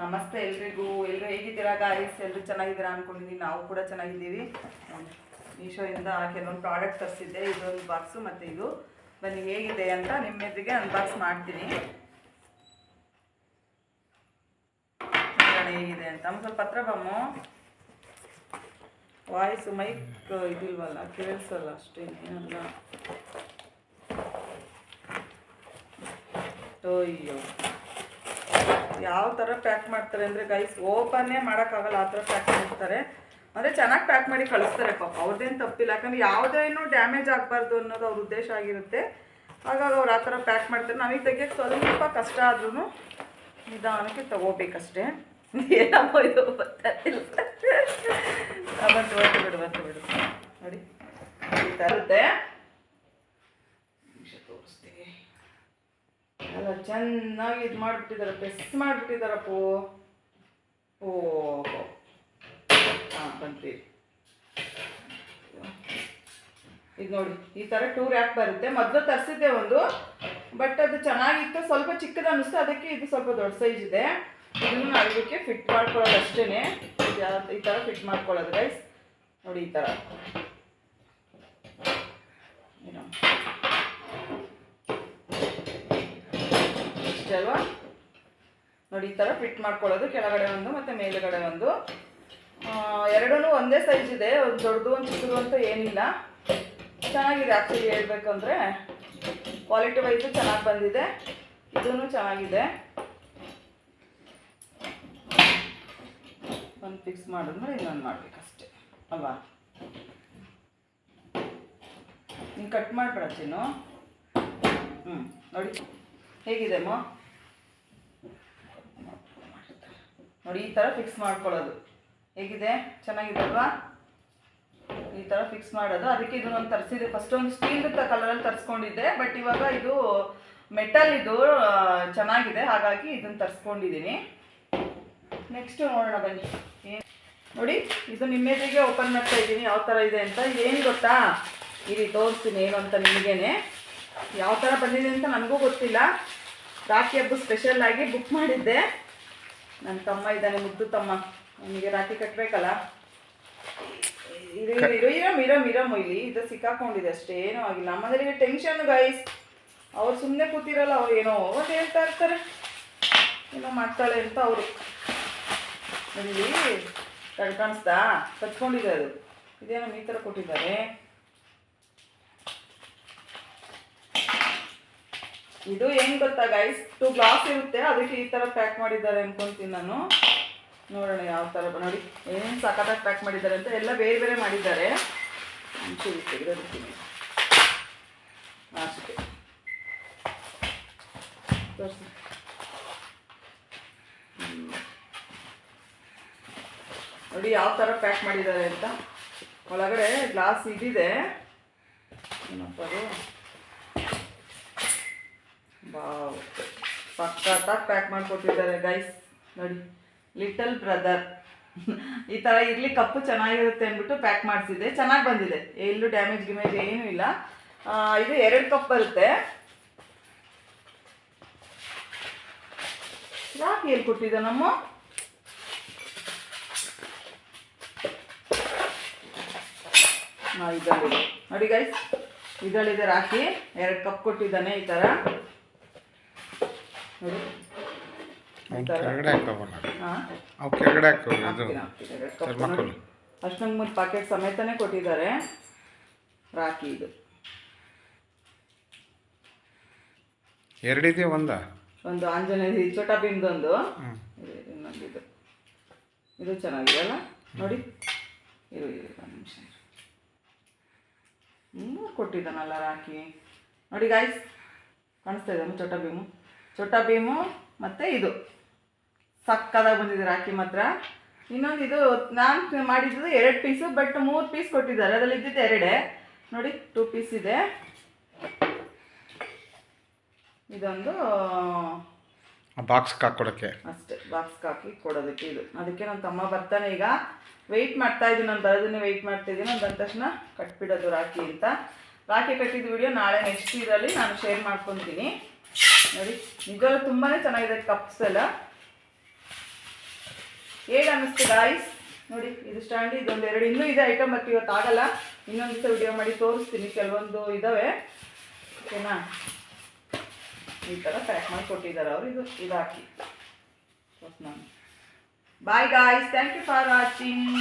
ನಮಸ್ತೆ ಎಲ್ರಿಗೂ. ಎಲ್ಲರೂ ಹೇಗಿದ್ದೀರಾ ಗಾಯ್ಸ್? ಎಲ್ಲರೂ ಚೆನ್ನಾಗಿದ್ದೀರಾ ಅನ್ಕೊಂಡಿದ್ದೀನಿ. ನಾವು ಕೂಡ ಚೆನ್ನಾಗಿದ್ದೀವಿ. ಮೀಶೋಯಿಂದ ಕೆಲವೊಂದು ಪ್ರಾಡಕ್ಟ್ ತರಿಸಿದ್ದೆ. ಇದೊಂದು ಬಾಕ್ಸು ಮತ್ತು ಇದು ಬನ್ನಿ ಹೇಗಿದೆ ಅಂತ ನಿಮ್ಮ ಎದುರಿಗೆ ಅನ್ಬಾಕ್ಸ್ ಮಾಡ್ತೀನಿ. ಹೇಗಿದೆ ಅಂತ ಸ್ವಲ್ಪ ಹತ್ರ ಬಮ್ಮು. Voice mic ಇದಿಲ್ವಲ್ಲ, ಕೇಳಿಸಲ್ಲ ಅಷ್ಟೇನೇನಲ್ಲ. ಅಯ್ಯೋ, ಯಾವ ಥರ ಪ್ಯಾಕ್ ಮಾಡ್ತಾರೆ ಅಂದರೆ ಗೈಸ್, ಓಪನ್ನೇ ಮಾಡೋಕ್ಕಾಗಲ್ಲ, ಆ ಥರ ಪ್ಯಾಕ್ ಮಾಡ್ತಾರೆ. ಅಂದರೆ ಚೆನ್ನಾಗಿ ಪ್ಯಾಕ್ ಮಾಡಿ ಕಳಿಸ್ತಾರೆ ಪಾಪ, ಅವ್ರದ್ದೇನು ತಪ್ಪಿಲ್ಲ. ಯಾಕಂದರೆ ಯಾವುದೇನು ಡ್ಯಾಮೇಜ್ ಆಗಬಾರ್ದು ಅನ್ನೋದು ಅವ್ರ ಉದ್ದೇಶ ಆಗಿರುತ್ತೆ. ಹಾಗಾಗಿ ಅವ್ರು ಆ ಥರ ಪ್ಯಾಕ್ ಮಾಡ್ತಾರೆ. ನಮಗೆ ತೆಗಿಯೋಕ್ಕೆ ಸ್ವಲ್ಪ ಕಷ್ಟ ಆದ್ರೂ ನಿಧಾನಕ್ಕೆ ತಗೋಬೇಕಷ್ಟೇ. ಏನಪ್ಪ ಇದು ಗೊತ್ತಾಗಿಲ್ಲ. ಬಿಡು ನೋಡಿ, ಈ ಥರ ಇರುತ್ತೆ. ತೋರಿಸ್ತೀವಿ. ಎಲ್ಲ ಚೆನ್ನಾಗಿ ಇದು ಮಾಡಿಬಿಟ್ಟಿದ್ದಾರೆ, ಪ್ರೆಸ್ ಮಾಡಿಬಿಟ್ಟಿದ್ದಾರಪ್ಪು. ಓಹೋ, ಹಾಂ ಬಂತೀವಿ. ಇದು ನೋಡಿ, ಈ ಥರ 2 ರ್ಯಾಕ್ ಬರುತ್ತೆ. ಮೊದಲು ತರಿಸಿದ್ದೆ ಒಂದು, ಬಟ್ ಅದು ಚೆನ್ನಾಗಿತ್ತು, ಸ್ವಲ್ಪ ಚಿಕ್ಕದು ಅನ್ನಿಸ್ತು. ಅದಕ್ಕೆ ಇದು ಸ್ವಲ್ಪ ದೊಡ್ಡ ಸೈಜ್ ಇದೆ. ಇದನ್ನು ನಾವು ಇದಕ್ಕೆ ಫಿಟ್ ಮಾಡ್ಕೊಳ್ಳೋದು ಅಷ್ಟೇ. ಈ ಥರ ಫಿಟ್ ಮಾಡ್ಕೊಳ್ಳೋದು ಗೈಸ್. ನೋಡಿ ಈ ಥರ ಇಷ್ಟೇ ಅಲ್ವಾ? ನೋಡಿ ಈ ಥರ ಫಿಟ್ ಮಾಡ್ಕೊಳ್ಳೋದು. ಕೆಳಗಡೆ ಒಂದು ಮತ್ತು ಮೇಲುಗಡೆ ಒಂದು, ಎರಡೂ ಒಂದೇ ಸೈಜ್ ಇದೆ. ಒಂದು ದೊಡ್ಡದು ಒಂದು ಚಿಕ್ಕದು ಅಂತ ಏನಿಲ್ಲ. ಚೆನ್ನಾಗಿದೆ ಆ್ಯಕ್ಚುಲಿ ಹೇಳ್ಬೇಕಂದ್ರೆ. ಕ್ವಾಲಿಟಿ ವೈಸು ಚೆನ್ನಾಗಿ ಬಂದಿದೆ. ಇದೂ ಚೆನ್ನಾಗಿದೆ. ಒಂದು ಫಿಕ್ಸ್ ಮಾಡಿದ್ಮೇಲೆ ಇನ್ನೊಂದು ಮಾಡಬೇಕಷ್ಟೆ ಅಲ್ವಾ? ನೀನು ಕಟ್ ಮಾಡಿಬಿಡ ಚಿನ್ನು. ನೋಡಿ ಹೇಗಿದೆ ಅಮ್ಮ. ನೋಡಿ ಈ ಥರ ಫಿಕ್ಸ್ ಮಾಡ್ಕೊಳ್ಳೋದು. ಹೇಗಿದೆ? ಚೆನ್ನಾಗಿದೆ ಅಲ್ವಾ? ಈ ಥರ ಫಿಕ್ಸ್ ಮಾಡೋದು. ಅದಕ್ಕೆ ಇದನ್ನೊಂದು ತರಿಸಿದೆ. ಫಸ್ಟ್ ಒಂದು ಸ್ಟೀಲ್ ಕಲರಲ್ಲಿ ತರಿಸ್ಕೊಂಡಿದ್ದೆ, ಬಟ್ ಇವಾಗ ಇದು ಮೆಟಲ್ ಇದು ಚೆನ್ನಾಗಿದೆ, ಹಾಗಾಗಿ ಇದನ್ನು ತರಿಸ್ಕೊಂಡಿದ್ದೀನಿ. ನೆಕ್ಸ್ಟ್ ನೋಡೋಣ ಬನ್ನಿ. ನೋಡಿ, ಇದು ನಿಮ್ಮೆದಿಗೆ ಓಪನ್ ಮಾಡ್ತಾ ಇದ್ದೀನಿ ಯಾವ ಥರ ಇದೆ ಅಂತ. ಏನು ಗೊತ್ತಾ, ಇಲ್ಲಿ ತೋರಿಸ್ತೀನಿ ಏನು ಅಂತ ನಿಮಗೇನೆ. ಯಾವ ಥರ ಬಂದಿದೆ ಅಂತ ನನಗೂ ಗೊತ್ತಿಲ್ಲ. ರಾಖಿ ಹಬ್ಬ ಸ್ಪೆಷಲ್ಲಾಗಿ ಬುಕ್ ಮಾಡಿದ್ದೆ. ನನ್ನ ತಮ್ಮ ಇದ್ದಾನೆ, ಮುದ್ದು ತಮ್ಮ. ನನಗೆ ರಾಖಿ ಕಟ್ಟಬೇಕಲ್ಲ. ಇರಮ್ ಇಲ್ಲಿ ಇದು ಸಿಕ್ಕಾಕೊಂಡಿದೆ ಅಷ್ಟೇ, ಏನೂ ಆಗಿಲ್ಲ. ನಮ್ಮನೆಗೆ ಟೆನ್ಷನ್ ಗೈಸ್. ಅವ್ರು ಸುಮ್ಮನೆ ಕೂತಿರಲ್ಲ, ಅವ್ರು ಏನೋ ಒಂದು ಹೇಳ್ತಾ ಇರ್ತಾರೆ, ಏನೋ ಮಾಡ್ತಾಳೆ ಅಂತ ಅವರು. ಇಲ್ಲಿ ಕಾಣಿಸ್ತಾ ಕಚ್ಕೊಂಡಿದೆ ಅದು. ಇದೇನೋ ಈ ಥರ ಕೊಟ್ಟಿದ್ದಾರೆ. ಇದು ಏನು ಗೊತ್ತಾ ಗೈಸ್, 2 ಗ್ಲಾಸ್ ಇರುತ್ತೆ, ಅದಕ್ಕೆ ಈ ಥರ ಪ್ಯಾಕ್ ಮಾಡಿದ್ದಾರೆ ಅನ್ಕೊಂತೀನಿ ನಾನು. ನೋಡೋಣ ಯಾವ ಥರ. ನೋಡಿ ಏನು ಸಖತ್ತಾಗಿ ಪ್ಯಾಕ್ ಮಾಡಿದ್ದಾರೆ ಅಂತ. ಎಲ್ಲ ಬೇರೆ ಬೇರೆ ಮಾಡಿದ್ದಾರೆ. ತೆಗೆದಿರ್ತೀನಿ ಅಷ್ಟೇ. ತೋರಿಸಿ. ನೋಡಿ ಯಾವ ಥರ ಪ್ಯಾಕ್ ಮಾಡಿದ್ದಾರೆ ಅಂತ. ಒಳಗಡೆ ಗ್ಲಾಸ್ ಇದಿದೆ. ಏನಪ್ಪ ಅದು, ವಾವ್, ಸಖತ್ತಾಗಿ ಪ್ಯಾಕ್ ಮಾಡಿಕೊಟ್ಟಿದ್ದಾರೆ ಗೈಸ್. ನೋಡಿ, ಲಿಟಲ್ ಬ್ರದರ್ ಈ ಥರ ಇರಲಿ, ಕಪ್ಪು ಚೆನ್ನಾಗಿರುತ್ತೆ ಅಂದ್ಬಿಟ್ಟು ಪ್ಯಾಕ್ ಮಾಡಿಸಿದ್ದೆ. ಚೆನ್ನಾಗಿ ಬಂದಿದೆ, ಎಲ್ಲೂ ಡ್ಯಾಮೇಜ್ ಗಿಮೇಜ್ ಏನೂ ಇಲ್ಲ. ಇದು 2 ಕಪ್ ಬರುತ್ತೆ. ಯಾಕೆ ಎಲ್ಲಿ ಕೊಟ್ಟಿದ್ದ ನಮ್ಮ ಇದರಲ್ಲಿದೆ ನೋಡಿ ಗೈಸ್, ಇದರಲ್ಲಿದೆ ರಾಖಿ. 2 ಕಪ್ ಕೊಟ್ಟಿದ್ದಾನೆ ಈ ಥರ. ನೋಡಿ ಅಷ್ಟೊಂದು 3 ಪ್ಯಾಕೆಟ್ ಸಮೇತನೇ ಕೊಟ್ಟಿದ್ದಾರೆ ರಾಖಿ. ಇದು ಎರಡಿದೆ. ಒಂದು ಆಂಜನೇಯ ಚೋಟಾ ಭೀಮ್ದೊಂದು, ಇನ್ನೊಂದು ಇದು ಚೆನ್ನಾಗಿದೆ ಅಲ್ಲ. ನೋಡಿ ಇರು ಒಂದು ನಿಮಿಷ. 3 ಕೊಟ್ಟಿದ್ದಾನಲ್ಲ ರಾಖಿ. ನೋಡಿ ಗಾಯ್ಸ್, ಕಾಣಿಸ್ತಾ ಇದೆ ಚೋಟಾ ಭೀಮು ಮತ್ತು ಇದು ಸಕ್ಕದಾಗಿ ಬಂದಿದೆ ರಾಖಿ ಮಾತ್ರ. ಇನ್ನೊಂದು ಇದು ನಾನು ಮಾಡಿದ್ದು 2 ಪೀಸು, ಬಟ್ 3 ಪೀಸ್ ಕೊಟ್ಟಿದ್ದಾರೆ. ಅದರಲ್ಲಿ ಇದ್ದಿದ್ದು 2. ನೋಡಿ 2 ಪೀಸ್ ಇದೆ. ಇದೊಂದು ಬಾಕ್ಸ್ಗೆ ಹಾಕ್ಕೊಡೋಕ್ಕೆ ಅಷ್ಟೇ, ಬಾಕ್ಸ್ಗೆ ಹಾಕಿ ಕೊಡೋದಕ್ಕೆ ಇದು. ಅದಕ್ಕೆ ನನ್ನ ತಮ್ಮ ಬರ್ತಾನೆ ಈಗ. ವೆಯ್ಟ್ ಮಾಡ್ತಾ ಇದ್ದೀನಿ, ನಾನು ಬರೋದನ್ನೇ ವೆಯ್ಟ್ ಮಾಡ್ತಾಯಿದ್ದೀನಿ. ನಾನು ಬಂದ ತಕ್ಷಣ ಕಟ್ಬಿಡೋದು ರಾಖಿ ಅಂತ. ರಾಖಿ ಕಟ್ಟಿದ ವಿಡಿಯೋ ನಾಳೆ ನೆಕ್ಸ್ಟ್ ಇದರಲ್ಲಿ ನಾನು ಶೇರ್ ಮಾಡ್ಕೊತೀನಿ. ನೋಡಿ ನಿಜವಾಗ್ಲೂ ತುಂಬಾ ಚೆನ್ನಾಗಿದೆ ಕಪ್ಸ್ ಎಲ್ಲ. ಹೇಗೆ ಅನ್ನಿಸ್ತು ಗಾಯ್ಸ್ ನೋಡಿ. ಇದು ಸ್ಟ್ಯಾಂಡ್ ಇದೊಂದು ಎರಡು ಇನ್ನೂ ಇದೆ ಐಟಮ್, ಮತ್ತು ಇವತ್ತು ಆಗಲ್ಲ, ಇನ್ನೊಂದು ದಿವಸ ವಿಡಿಯೋ ಮಾಡಿ ತೋರಿಸ್ತೀನಿ. ಕೆಲವೊಂದು ಇದ್ದಾವೆ, ಓಕೆನಾ. ಈ ಥರ ಪ್ಯಾಕ್ ಮಾಡಿ ಕೊಟ್ಟಿದ್ದಾರೆ ಅವರು. ಇದು ಹಾಕಿ ನಾನು. Bye guys, thank you for watching.